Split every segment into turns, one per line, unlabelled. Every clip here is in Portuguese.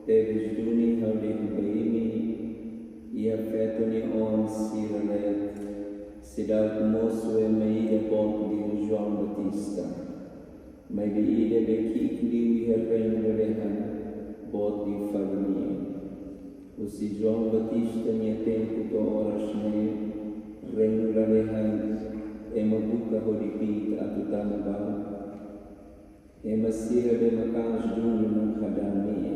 tevis duni haudih baimi, ia fetoni on siralet, sidal moço e meida bom de João Batista, mas de ida bekik liu ia reino rehan, bot de família. O si João Batista minha tempo to horas ne, reino rehan, ema buka hodipit atutama bau, ema sira de macas duni mankadamia,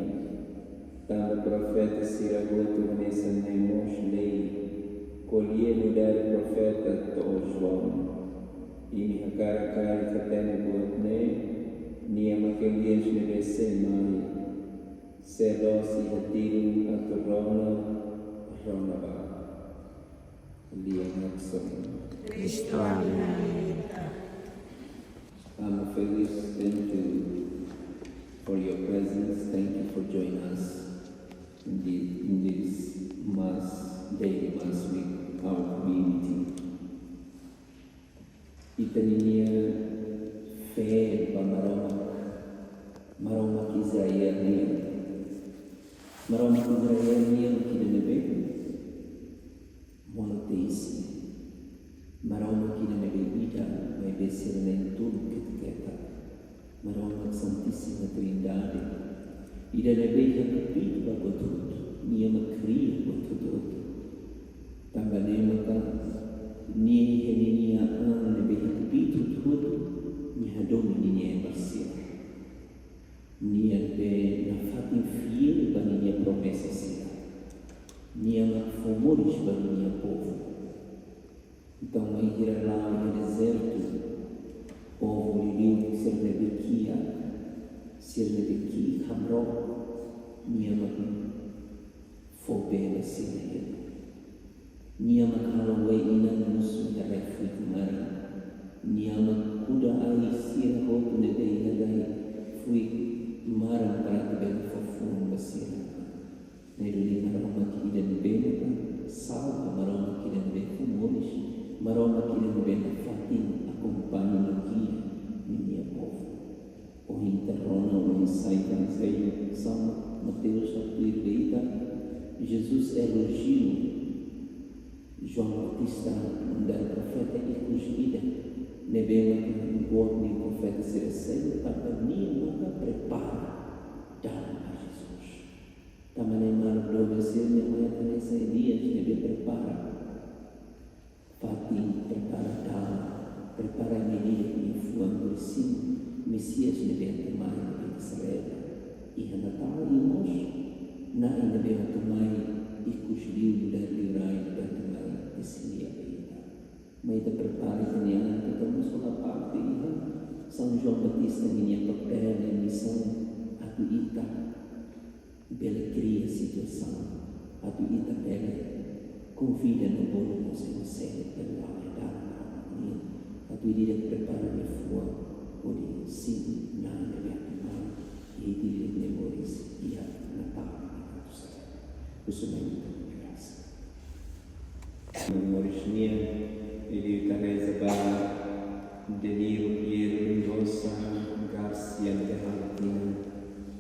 tanda profeta sira goto nessa nemos lei, colhia mudar profeta to João, ini hakara kari katene buat ne, nia makelias nebese mai, sedosi hatiru aturona, rona ba, lia nakson.
Cristo amém.
I'm feliz, thank you for your presence, thank you for joining us in this daily mass with our community. Itania fé para maroma que Israel nia, maroma que Israel nia que nebe monoteísmo. Maroma que na bebida vai descer em tudo que te quer. Maroma Santíssima Trindade. E da nebeia capítulo com tudo. Niama cria com tudo. Também maka nia nebeia capítulo tudo. Nia domini nia marcia. Nia de na fatin fiel para nia promessa sia. Nia mak fomores para nia povo. Então, em ir lá no deserto, povo liliu Sernebequia, Hamro, Niama, Fobela, Siria. Niama Kalaway ina Musu, Yarefu, Mara, Niama Kuda Ai, Sira, Hoto, Nebei, Yadai, Fui, Mara, Prata, Bela, Fofum, Basira. Neruli, Maroma, Kida, Nebei, Salva, Maroma, Kida, Nebei, Fumores. Maroma que não vem na fatinha acompanha no guia minha povo. O interrona o ensaio canseio São Mateus capítulo 8. Jesus elogiou João Batista da profeta e cujida nebema que o profeta será cedo para mim nunca prepara a Jesus. Também mal do Messias não é nessa Elias nebe prepara. Fatim prepara a menina que influam por si, Messias nebe tomai em Israel, e a Natal e nós, na nebe tomai e cujliu da livrai da tomai de Siria beita. Mas da prepara a menina que estamos com a parte de São João Batista minha papel e missão a tu ita, bela cria situação, a tu ita bela. Confida no bolo você consegue pela verdade a tua ideia prepara de fora por sim na minha e de memórias e a Natal do céu o Senhor me graça memórias minha ele Teresa Bala Deniro Piero Mendonça Garcia Terratina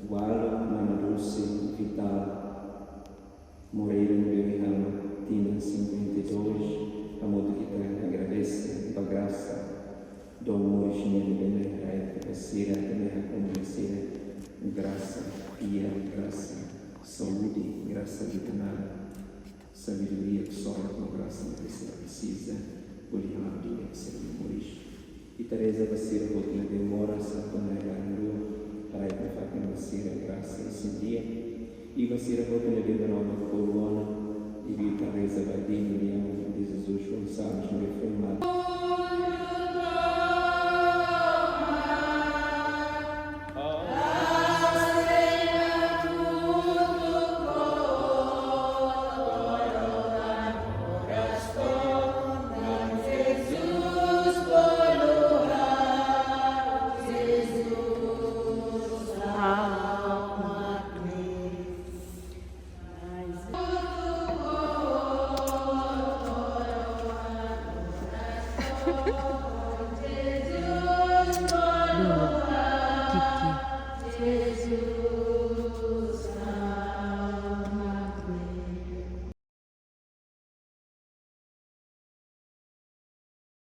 Walo Mama Dulce Vital Moreira Berrama Tina 52, a modo que te agradece a graça do amor e de benerai que passira graça, pia, graça, saúde, graça vitamina, sabedoria que só com graça precisa, olhar de ser memórias. E Teresa Basira rotina demora Santo Negaru, para ir para a Basira graça esse dia, e Basira rotina demora uma coroa. E vi Teresa Badini, de Jesus Gonçalves, no reformado.